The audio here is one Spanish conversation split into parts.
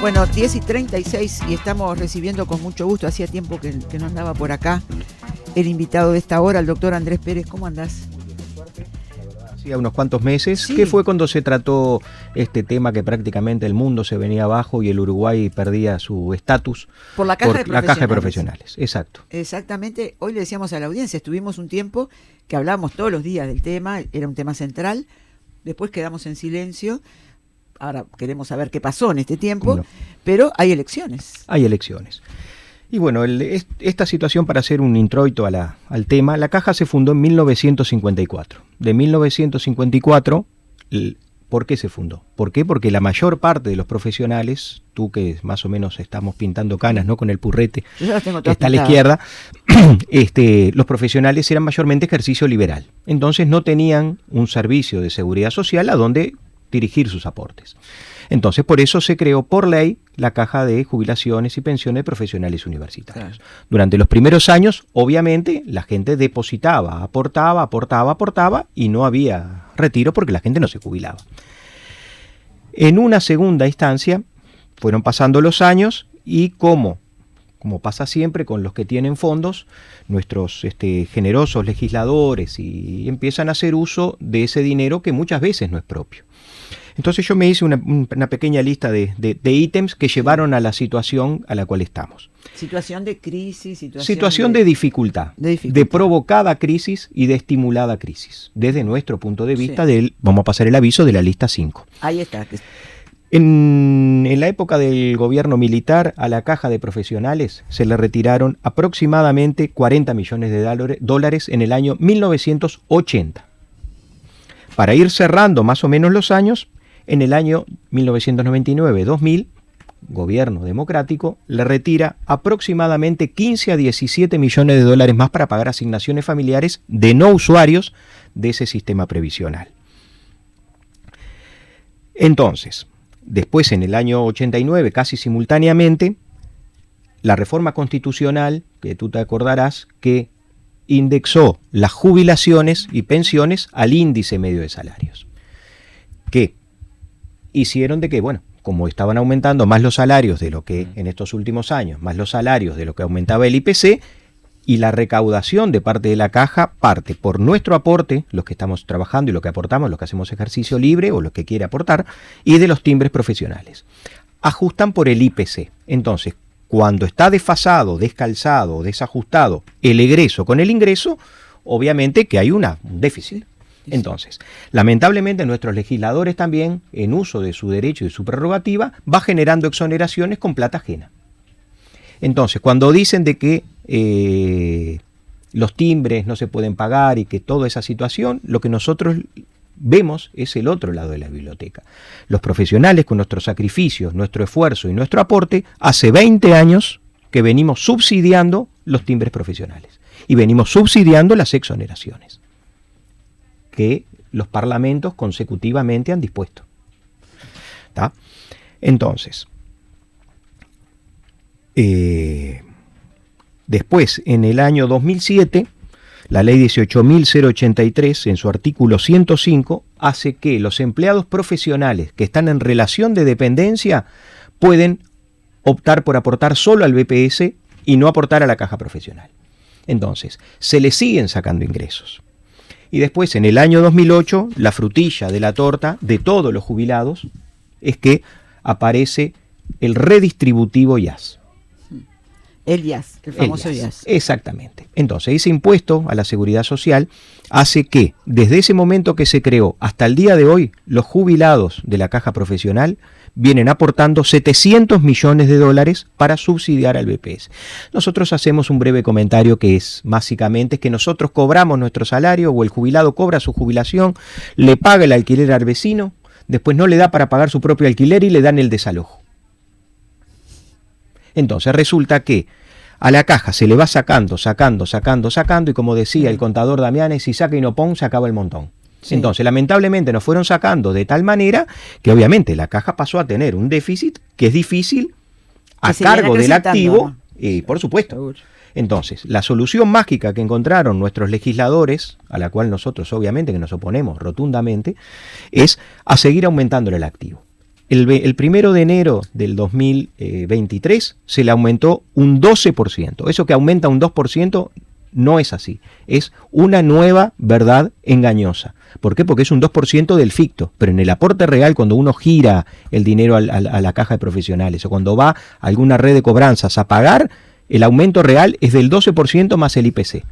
Bueno, 10:36 y estamos recibiendo con mucho gusto, hacía tiempo que no andaba por acá, el invitado de esta hora, el doctor Andrés Pérez. ¿Cómo andás? Hacía unos cuantos meses, sí, que fue cuando se trató este tema que prácticamente el mundo se venía abajo y el Uruguay perdía su estatus por la caja de profesionales. Exacto. Exactamente. Hoy le decíamos a la audiencia, estuvimos un tiempo que hablábamos todos los días del tema, era un tema central, después quedamos en silencio. Ahora queremos saber qué pasó en este tiempo, pero hay elecciones. Hay elecciones. Y bueno, esta situación, para hacer un introito al tema, la Caja se fundó en 1954. De 1954, ¿por qué se fundó? ¿Por qué? Porque la mayor parte de los profesionales, tú que más o menos estamos pintando canas, ¿no? Con el purrete yo las tengo que está pintadas a la izquierda, los profesionales eran mayormente ejercicio liberal. Entonces no tenían un servicio de seguridad social a donde dirigir sus aportes. Entonces, por eso se creó por ley la Caja de Jubilaciones y Pensiones de Profesionales Universitarios. Claro. Durante los primeros años, obviamente, la gente depositaba, aportaba y no había retiro porque la gente no se jubilaba. En una segunda instancia, fueron pasando los años y como pasa siempre con los que tienen fondos, nuestros generosos legisladores y empiezan a hacer uso de ese dinero que muchas veces no es propio. Entonces yo me hice una pequeña lista de ítems que llevaron a la situación a la cual estamos. Situación de crisis, situación de dificultad, de provocada crisis y de estimulada crisis, desde nuestro punto de vista, vamos a pasar el aviso de la lista 5. Ahí está. En la época del gobierno militar, a la Caja de Profesionales se le retiraron aproximadamente 40 millones de dólares en el año 1980. Para ir cerrando más o menos los años, en el año 1999-2000, gobierno democrático le retira aproximadamente 15 a 17 millones de dólares más para pagar asignaciones familiares de no usuarios de ese sistema previsional. Entonces, después en el año 89, casi simultáneamente, la reforma constitucional, que tú te acordarás, que indexó las jubilaciones y pensiones al índice medio de salarios, que hicieron de que, bueno, como estaban aumentando más los salarios de lo que en estos últimos años, más los salarios de lo que aumentaba el IPC, y la recaudación de parte de la Caja parte por nuestro aporte, los que estamos trabajando y lo que aportamos, los que hacemos ejercicio libre o los que quiere aportar, y de los timbres profesionales. Ajustan por el IPC. Entonces, cuando está desfasado, descalzado, desajustado el egreso con el ingreso, obviamente que hay un déficit. Entonces, lamentablemente nuestros legisladores también, en uso de su derecho y de su prerrogativa, va generando exoneraciones con plata ajena. Entonces, cuando dicen de que los timbres no se pueden pagar y que toda esa situación, lo que nosotros vemos es el otro lado de la biblioteca. Los profesionales, con nuestros sacrificios, nuestro esfuerzo y nuestro aporte, hace 20 años que venimos subsidiando los timbres profesionales y venimos subsidiando las exoneraciones que los parlamentos consecutivamente han dispuesto. ¿Tá? Entonces, después, en el año 2007, la ley 18.083, en su artículo 105, hace que los empleados profesionales que están en relación de dependencia pueden optar por aportar solo al BPS y no aportar a la caja profesional. Entonces, se les siguen sacando ingresos. Y después, en el año 2008, la frutilla de la torta de todos los jubilados es que aparece el redistributivo IAS. El IAS, el famoso IAS. Exactamente. Entonces, ese impuesto a la seguridad social hace que, desde ese momento que se creó hasta el día de hoy, los jubilados de la caja profesional vienen aportando 700 millones de dólares para subsidiar al BPS. Nosotros hacemos un breve comentario que es, básicamente, es que nosotros cobramos nuestro salario o el jubilado cobra su jubilación, le paga el alquiler al vecino, después no le da para pagar su propio alquiler y le dan el desalojo. Entonces resulta que a la caja se le va sacando, y como decía el contador Damianes, si saca y no pon, se acaba el montón. Sí. Entonces, lamentablemente nos fueron sacando de tal manera que obviamente la caja pasó a tener un déficit que es difícil a cargo del activo, por supuesto. Entonces, la solución mágica que encontraron nuestros legisladores, a la cual nosotros obviamente que nos oponemos rotundamente, es a seguir aumentando el activo. El 1 de enero del 2023 se le aumentó un 12%. Eso que aumenta un 2% no es así. Es una nueva verdad engañosa. ¿Por qué? Porque es un 2% del ficto. Pero en el aporte real, cuando uno gira el dinero a la caja de profesionales o cuando va a alguna red de cobranzas a pagar, el aumento real es del 12% más el IPC.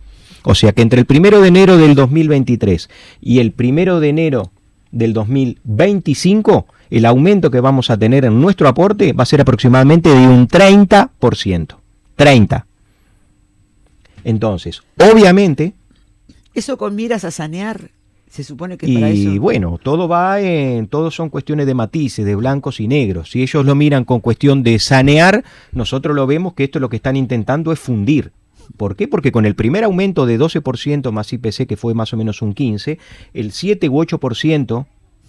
O sea que entre el 1 de enero del 2023 y el 1 de enero del 2025, el aumento que vamos a tener en nuestro aporte va a ser aproximadamente de un 30%. 30%. Entonces, obviamente... Eso con miras a sanear, se supone que es para eso. Y bueno, todos son cuestiones de matices, de blancos y negros. Si ellos lo miran con cuestión de sanear, nosotros lo vemos que esto lo que están intentando es fundir. ¿Por qué? Porque con el primer aumento de 12% más IPC, que fue más o menos un 15%, el 7 u 8%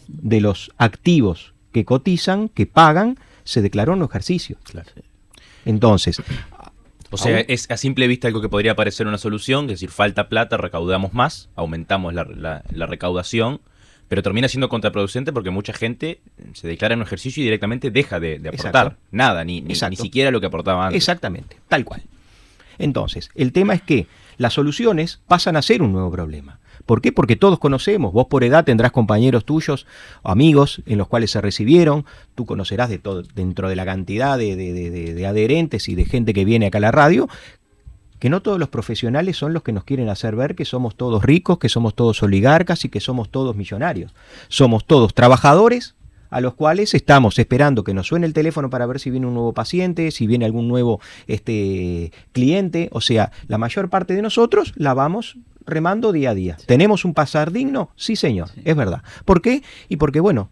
de los activos que cotizan, que pagan, se declaró no ejercicio. Claro. Entonces... O sea, es a simple vista algo que podría parecer una solución, es decir, falta plata, recaudamos más, aumentamos la recaudación, pero termina siendo contraproducente porque mucha gente se declara en un ejercicio y directamente deja de aportar. Exacto. Nada, ni siquiera lo que aportaba antes. Exactamente, tal cual. Entonces, el tema es que las soluciones pasan a ser un nuevo problema. ¿Por qué? Porque todos conocemos, vos por edad tendrás compañeros tuyos, amigos en los cuales se recibieron, tú conocerás de todo, dentro de la cantidad de adherentes y de gente que viene acá a la radio, que no todos los profesionales son los que nos quieren hacer ver que somos todos ricos, que somos todos oligarcas y que somos todos millonarios. Somos todos trabajadores a los cuales estamos esperando que nos suene el teléfono para ver si viene un nuevo paciente, si viene algún nuevo cliente. O sea, la mayor parte de nosotros la vamos remando día a día. Sí. ¿Tenemos un pasar digno? Sí, señor, sí. Es verdad. ¿Por qué? Y porque, bueno,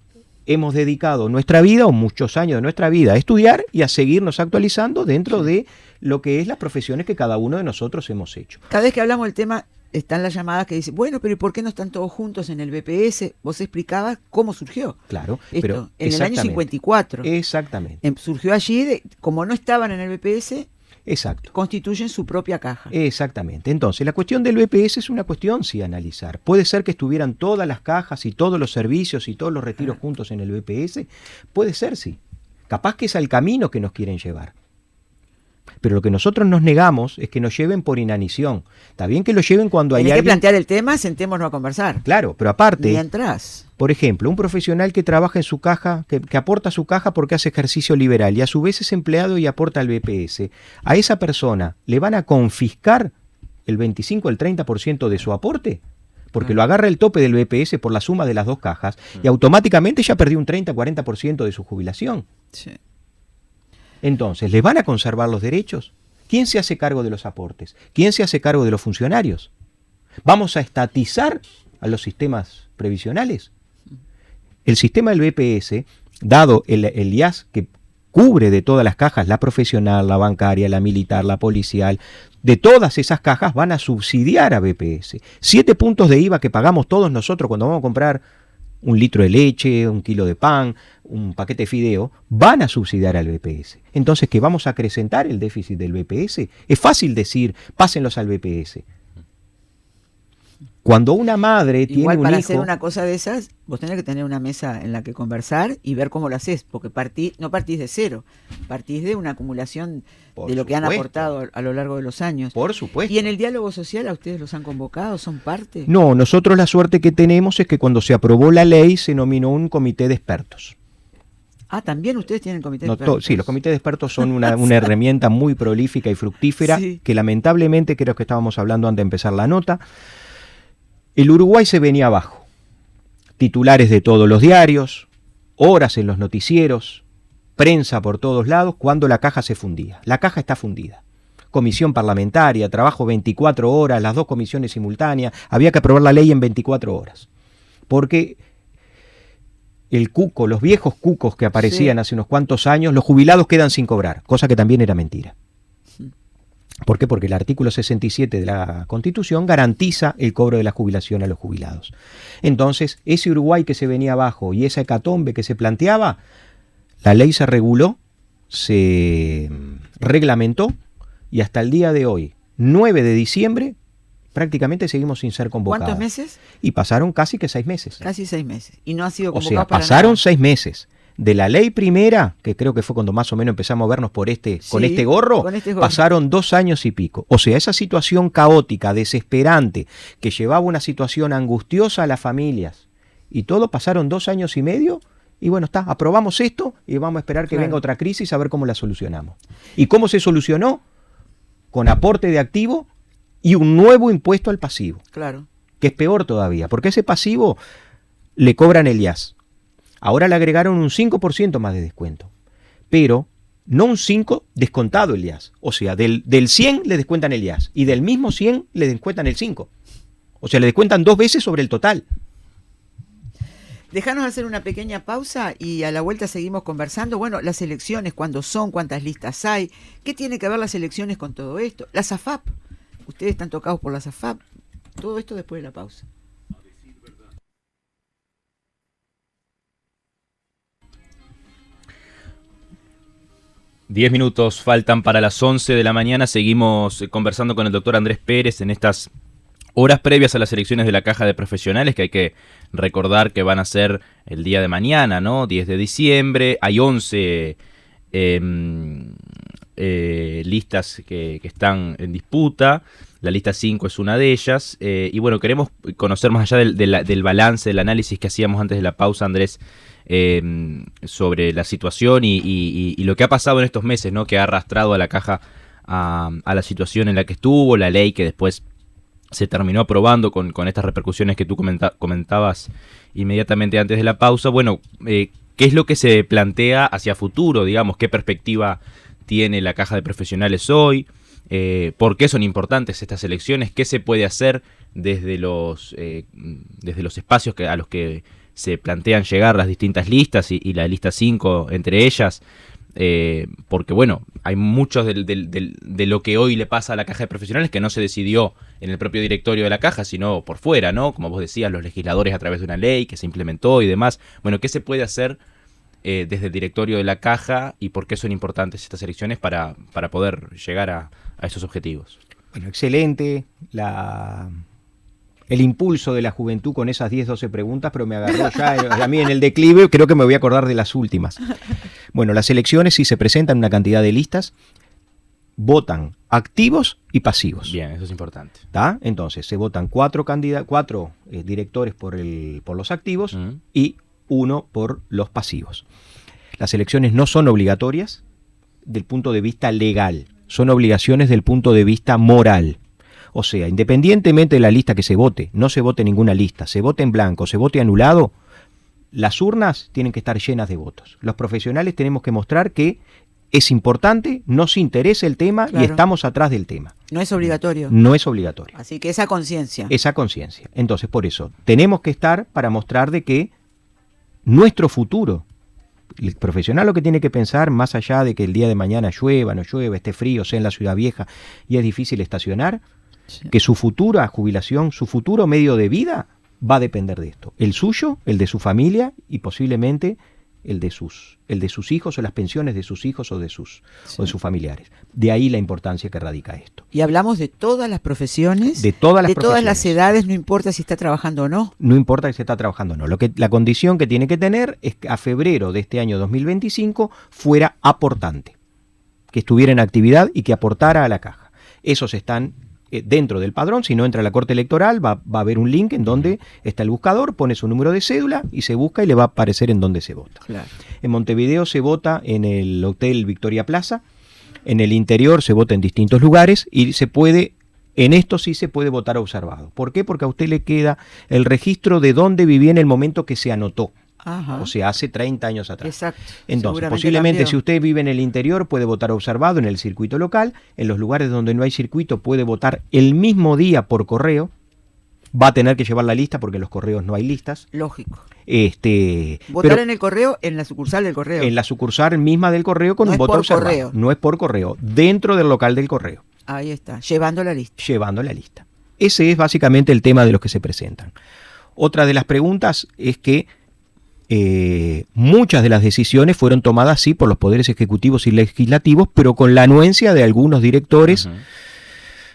hemos dedicado nuestra vida o muchos años de nuestra vida a estudiar y a seguirnos actualizando dentro de lo que es las profesiones que cada uno de nosotros hemos hecho. Cada vez que hablamos del tema, están las llamadas que dicen, bueno, pero ¿y por qué no están todos juntos en el BPS? Vos explicabas cómo surgió. Claro, esto, pero en el año 54. Exactamente. Surgió allí, como no estaban en el BPS, exacto, constituyen su propia caja. Exactamente. Entonces, la cuestión del BPS es una cuestión, sí, a analizar. Puede ser que estuvieran todas las cajas y todos los servicios y todos los retiros juntos en el BPS. Puede ser, sí. Capaz que es al camino que nos quieren llevar. Pero lo que nosotros nos negamos es que nos lleven por inanición. Está bien que lo lleven cuando hay alguien... Hay que plantear el tema, sentémonos a conversar. Claro, pero aparte... Mientras... Por ejemplo, un profesional que trabaja en su caja, que aporta a su caja porque hace ejercicio liberal y a su vez es empleado y aporta al BPS, a esa persona le van a confiscar el 25 o el 30% de su aporte, porque lo agarra el tope del BPS por la suma de las dos cajas y automáticamente ya perdió un 30-40% de su jubilación. Sí. Entonces, ¿les van a conservar los derechos? ¿Quién se hace cargo de los aportes? ¿Quién se hace cargo de los funcionarios? ¿Vamos a estatizar a los sistemas previsionales? El sistema del BPS, dado el IAS que cubre de todas las cajas, la profesional, la bancaria, la militar, la policial, de todas esas cajas van a subsidiar a BPS. 7 puntos de IVA que pagamos todos nosotros cuando vamos a comprar un litro de leche, un kilo de pan, un paquete de fideo, van a subsidiar al BPS. Entonces, ¿qué vamos a acrecentar el déficit del BPS? Es fácil decir, pásenlos al BPS. Cuando una madre tiene un hijo... Igual para hacer una cosa de esas, vos tenés que tener una mesa en la que conversar y ver cómo lo haces, porque no partís de cero, partís de una acumulación de lo que han aportado a lo largo de los años. Por supuesto. ¿Y en el diálogo social a ustedes los han convocado? ¿Son parte? No, nosotros la suerte que tenemos es que cuando se aprobó la ley se nominó un comité de expertos. Ah, ¿también ustedes tienen comité de expertos? Sí, los comités de expertos son una herramienta muy prolífica y fructífera, sí, que lamentablemente, creo que estábamos hablando antes de empezar la nota, el Uruguay se venía abajo. Titulares de todos los diarios, horas en los noticieros, prensa por todos lados, cuando la caja se fundía. La caja está fundida. Comisión parlamentaria, trabajo 24 horas, las dos comisiones simultáneas, había que aprobar la ley en 24 horas. Porque el cuco, los viejos cucos que aparecían hace unos cuantos años, los jubilados quedan sin cobrar, cosa que también era mentira. ¿Por qué? Porque el artículo 67 de la Constitución garantiza el cobro de la jubilación a los jubilados. Entonces, ese Uruguay que se venía abajo y esa hecatombe que se planteaba, la ley se reguló, se reglamentó y hasta el día de hoy, 9 de diciembre, prácticamente seguimos sin ser convocados. ¿Cuántos meses? Y pasaron casi que 6 meses. Casi 6 meses. Y no ha sido O convocado sea, para pasaron nada. 6 meses. De la ley primera, que creo que fue cuando más o menos empezamos a vernos con este gorro, pasaron 2 años y pico. O sea, esa situación caótica, desesperante, que llevaba una situación angustiosa a las familias, y todo pasaron 2 años y medio, y bueno, aprobamos esto, y vamos a esperar que venga otra crisis a ver cómo la solucionamos. ¿Y cómo se solucionó? Con aporte de activo y un nuevo impuesto al pasivo. Claro. Que es peor todavía, porque ese pasivo le cobran el IAS. Ahora le agregaron un 5% más de descuento, pero no un 5 descontado el IAS. O sea, del 100 le descuentan el IAS y del mismo 100 le descuentan el 5. O sea, le descuentan 2 veces sobre el total. Dejanos hacer una pequeña pausa y a la vuelta seguimos conversando. Bueno, las elecciones, ¿cuándo son? ¿Cuántas listas hay? ¿Qué tiene que ver las elecciones con todo esto? Las AFAP. Ustedes están tocados por las AFAP. Todo esto después de la pausa. 10 minutos faltan para las 11 de la mañana. Seguimos conversando con el doctor Andrés Pérez en estas horas previas a las elecciones de la Caja de Profesionales, que hay que recordar que van a ser el día de mañana, ¿no? 10 de diciembre. Hay 11 listas que están en disputa. La lista 5 es una de ellas. Y bueno, queremos conocer más allá del balance, del análisis que hacíamos antes de la pausa, Andrés, sobre la situación y lo que ha pasado en estos meses, ¿no? Que ha arrastrado a la Caja a la situación en la que estuvo, la ley que después se terminó aprobando con estas repercusiones que tú comentabas inmediatamente antes de la pausa. Bueno, ¿qué es lo que se plantea hacia futuro, digamos? ¿Qué perspectiva tiene la Caja de Profesionales hoy? ¿Por qué son importantes estas elecciones? ¿Qué se puede hacer desde los espacios a los que se plantean llegar las distintas listas y la lista 5 entre ellas? Porque bueno, hay muchos de lo que hoy le pasa a la Caja de Profesionales que no se decidió en el propio directorio de la Caja, sino por fuera, ¿no? Como vos decías, los legisladores a través de una ley que se implementó y demás. Bueno, ¿qué se puede hacer desde el directorio de la Caja y por qué son importantes estas elecciones para poder llegar a esos objetivos? Bueno, excelente el impulso de la juventud con esas 10, 12 preguntas, pero me agarró ya a mí en el declive, creo que me voy a acordar de las últimas. Bueno, las elecciones, si se presentan una cantidad de listas, votan activos y pasivos. Bien, eso es importante. ¿Tá? Entonces, se votan 4 directores por los activos y 1 por los pasivos. Las elecciones no son obligatorias del punto de vista legal, son obligaciones del punto de vista moral. O sea, independientemente de la lista que se vote, no se vote ninguna lista, se vote en blanco, se vote anulado, las urnas tienen que estar llenas de votos. Los profesionales tenemos que mostrar que es importante, nos interesa el tema, claro, y estamos atrás del tema. No es obligatorio. No es obligatorio. Así que esa conciencia. Esa conciencia. Entonces, por eso, tenemos que estar para mostrar de que nuestro futuro, el profesional lo que tiene que pensar, más allá de que el día de mañana llueva, no llueva, esté frío, sea en la ciudad vieja y es difícil estacionar, sí, que su futura jubilación, su futuro medio de vida va a depender de esto. El suyo, el de su familia y posiblemente el de sus hijos o las pensiones de sus hijos o de sus familiares. De ahí la importancia que radica esto. Y hablamos de todas las profesiones, de todas las edades, no importa si está trabajando o no. No importa si se está trabajando o no. La condición que tiene que tener es que a febrero de este año 2025 fuera aportante, que estuviera en actividad y que aportara a la Caja. Esos están dentro del padrón. Si no entra a la Corte Electoral, va a haber un link en donde está el buscador, pone su número de cédula y se busca y le va a aparecer en donde se vota. Claro. En Montevideo se vota en el Hotel Victoria Plaza, en el interior se vota en distintos lugares y en esto sí se puede votar observado. ¿Por qué? Porque a usted le queda el registro de dónde vivía en el momento que se anotó. Ajá. O sea, hace 30 años atrás. Exacto. Entonces, posiblemente cambió. Si usted vive en el interior, puede votar observado en el circuito local. En los lugares donde no hay circuito, puede votar el mismo día por correo. Va a tener que llevar la lista porque en los correos no hay listas. Lógico. Votar en el correo, en la sucursal del correo. En la sucursal misma del correo con un voto observado. Correo. No es por correo, dentro del local del correo. Ahí está, llevando la lista. Llevando la lista. Ese es básicamente el tema de los que se presentan. Otra de las preguntas es que muchas de las decisiones fueron tomadas sí por los poderes ejecutivos y legislativos, pero con la anuencia de algunos directores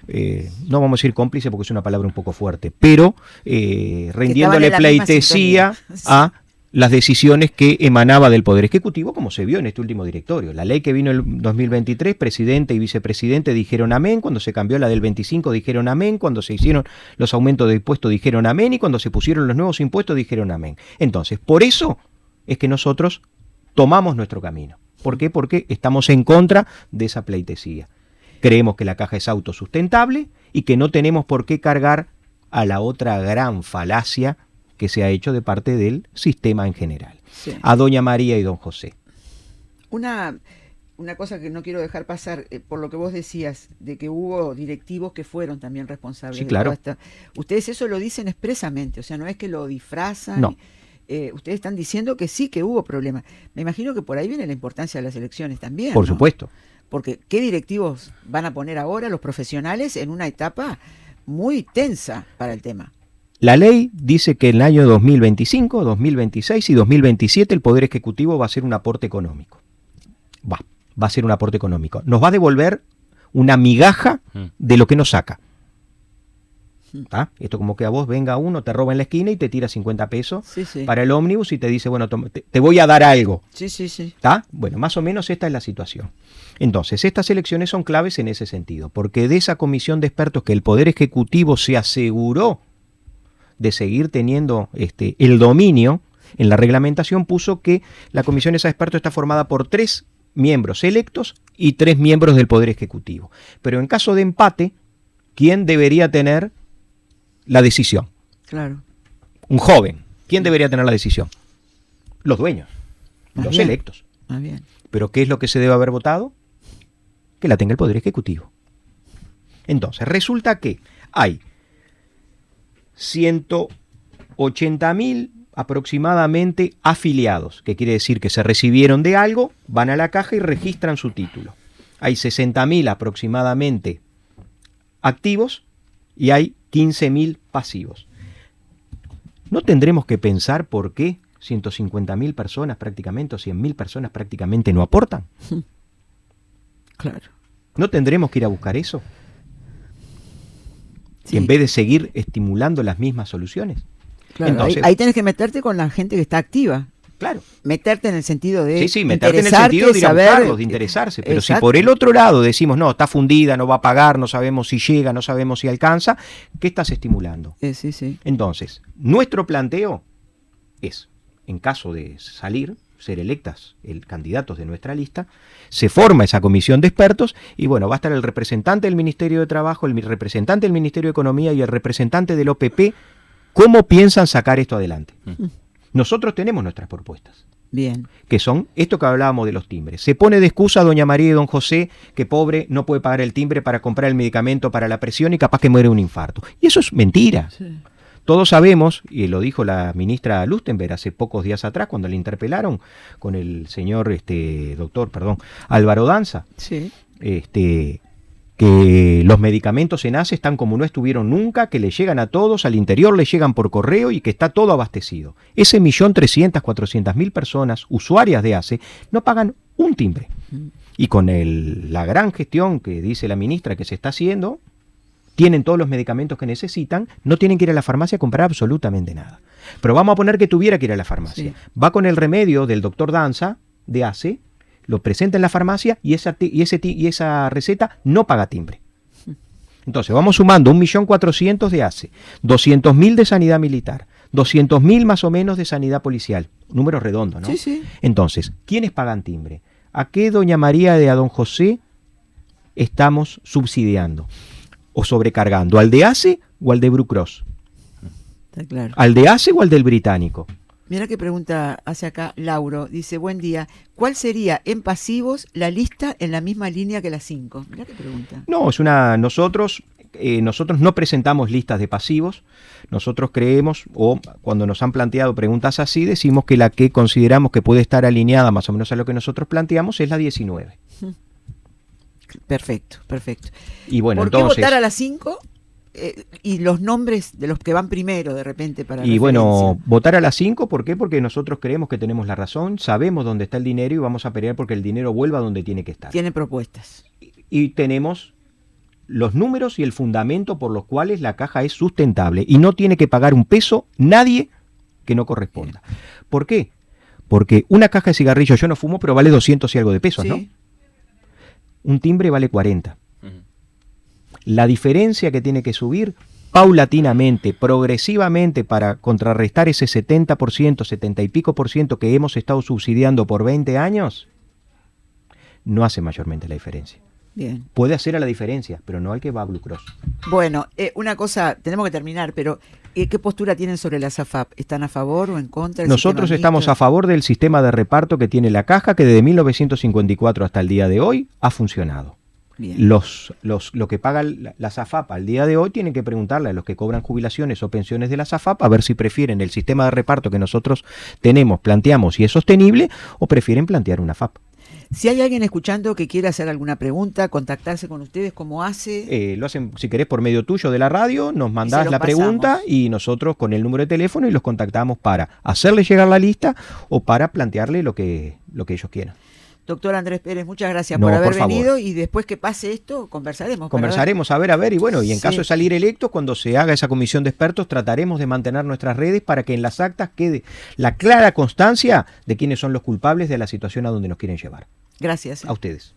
no vamos a decir cómplice porque es una palabra un poco fuerte, pero rindiéndole pleitesía a las decisiones que emanaba del Poder Ejecutivo, como se vio en este último directorio. La ley que vino en 2023, presidente y vicepresidente dijeron amén, cuando se cambió la del 25 dijeron amén, cuando se hicieron los aumentos de impuestos dijeron amén, y cuando se pusieron los nuevos impuestos dijeron amén. Entonces, por eso es que nosotros tomamos nuestro camino. ¿Por qué? Porque estamos en contra de esa pleitesía. Creemos que la caja es autosustentable y que no tenemos por qué cargar a la otra gran falacia que se ha hecho de parte del sistema en general. Sí. A doña María y don José. Una cosa que no quiero dejar pasar, por lo que vos decías, de que hubo directivos que fueron también responsables. Sí, claro. De toda esta. Ustedes eso lo dicen expresamente, o sea, no es que lo disfrazan. No. Ustedes están diciendo que sí, que hubo problemas. Me imagino que por ahí viene la importancia de las elecciones también. Por ¿no? supuesto. Porque ¿qué directivos van a poner ahora los profesionales en una etapa muy tensa para el tema? La ley dice que en el año 2025, 2026 y 2027 el Poder Ejecutivo va a hacer un aporte económico. Va a ser un aporte económico. Nos va a devolver una migaja de lo que nos saca. ¿Ah? Esto como que a vos venga uno, te roba en la esquina y te tira 50 pesos para el ómnibus y te dice, bueno, te voy a dar algo. ¿Tá? Bueno, más o menos esta es la situación. Entonces, estas elecciones son claves en ese sentido, porque de esa comisión de expertos que el Poder Ejecutivo se aseguró de seguir teniendo el dominio en la reglamentación, puso que la comisión de expertos está formada por 3 miembros electos y 3 miembros del Poder Ejecutivo. Pero en caso de empate, ¿quién debería tener la decisión? Claro. Un joven. ¿Quién debería tener la decisión? Los dueños, los electos. Bien. Pero ¿qué es lo que se debe haber votado? Que la tenga el Poder Ejecutivo. Entonces, resulta que hay 180.000 aproximadamente afiliados, que quiere decir que se recibieron de algo, van a la caja y registran su título. Hay 60.000 aproximadamente activos y hay 15.000 pasivos. ¿No tendremos que pensar por qué 150.000 personas prácticamente o 100.000 personas prácticamente no aportan? Claro. ¿No tendremos que ir a buscar eso? Sí. En vez de seguir estimulando las mismas soluciones. Claro, entonces, ahí tenés que meterte con la gente que está activa. Claro. Meterte en el sentido de meterte en el sentido de ir a buscarlos, de interesarse. Pero exacto. Si por el otro lado decimos, no, está fundida, no va a pagar, no sabemos si llega, no sabemos si alcanza, ¿qué estás estimulando? Sí. Entonces, nuestro planteo es, en caso de ser electas candidatos de nuestra lista, se forma esa comisión de expertos y bueno, va a estar el representante del Ministerio de Trabajo, el representante del Ministerio de Economía y el representante del OPP. ¿Cómo piensan sacar esto adelante? Nosotros tenemos nuestras propuestas. Bien. Que son esto que hablábamos de los timbres. Se pone de excusa a doña María y don José que pobre no puede pagar el timbre para comprar el medicamento para la presión y capaz que muere de un infarto. Y eso es mentira. Sí. Todos sabemos, y lo dijo la ministra Lustenberg hace pocos días atrás cuando le interpelaron con el señor Álvaro Danza, que los medicamentos en ACE están como no estuvieron nunca, que le llegan a todos, al interior le llegan por correo y que está todo abastecido. Ese 1.300.000, 400.000 personas usuarias de ACE no pagan un timbre. Y con la gran gestión que dice la ministra que se está haciendo, tienen todos los medicamentos que necesitan, no tienen que ir a la farmacia a comprar absolutamente nada. Pero vamos a poner que tuviera que ir a la farmacia. Sí. Va con el remedio del doctor Danza, de ACE, lo presenta en la farmacia y esa receta no paga timbre. Entonces vamos sumando 1.400.000 de ACE, 200.000 de sanidad militar, 200.000 más o menos de sanidad policial, número redondo, ¿no? Sí. Entonces, ¿quiénes pagan timbre? ¿A qué doña María y a don José estamos subsidiando o sobrecargando? ¿Al de ACE o al de Blue Cross? Está claro. ¿Al de ACE o al del británico? Mira qué pregunta hace acá Lauro. Dice, buen día. ¿Cuál sería en pasivos la lista en la misma línea que las 5? Mira qué pregunta. No, nosotros no presentamos listas de pasivos. Nosotros creemos, o cuando nos han planteado preguntas así, decimos que la que consideramos que puede estar alineada más o menos a lo que nosotros planteamos es la 19. Perfecto. Y bueno, ¿Por qué votar a las 5? Y los nombres de los que van primero de repente para y bueno, votar a las 5, ¿por qué? Porque nosotros creemos que tenemos la razón, sabemos dónde está el dinero y vamos a pelear porque el dinero vuelva donde tiene que estar. Tiene propuestas. Y tenemos los números y el fundamento por los cuales la caja es sustentable y no tiene que pagar un peso nadie que no corresponda. ¿Por qué? Porque una caja de cigarrillos, yo no fumo, pero vale 200 y algo de pesos, Sí. ¿no? Un timbre vale 40. La diferencia que tiene que subir paulatinamente, progresivamente, para contrarrestar ese 70%, 70 y pico por ciento que hemos estado subsidiando por 20 años, no hace mayormente la diferencia. Bien. Puede hacer la diferencia, pero no al que va a Blue Cross. Bueno, una cosa, tenemos que terminar, pero ¿qué postura tienen sobre las AFAP? ¿Están a favor o en contra del Nosotros sistema estamos mixto? a favor del sistema de reparto que tiene la caja, que desde 1954 hasta el día de hoy ha funcionado. Bien. Lo que paga la SAFAP al día de hoy tienen que preguntarle a los que cobran jubilaciones o pensiones de la SAFAP a ver si prefieren el sistema de reparto que nosotros tenemos, planteamos y es sostenible, o prefieren plantear una FAP. Si hay alguien escuchando que quiera hacer alguna pregunta, contactarse con ustedes, ¿cómo hace? Lo hacen, si querés, por medio tuyo de la radio, nos mandás lo la pasamos. pregunta y nosotros con el número de teléfono y los contactamos para hacerle llegar la lista o para plantearle lo que ellos quieran. Doctor Andrés Pérez, muchas gracias No, por haber por favor. venido y después que pase esto, conversaremos. Conversaremos, a ver, y bueno, y en Sí. caso de salir electos, cuando se haga esa comisión de expertos, trataremos de mantener nuestras redes para que en las actas quede la clara constancia de quiénes son los culpables de la situación a donde nos quieren llevar. Gracias. A ustedes.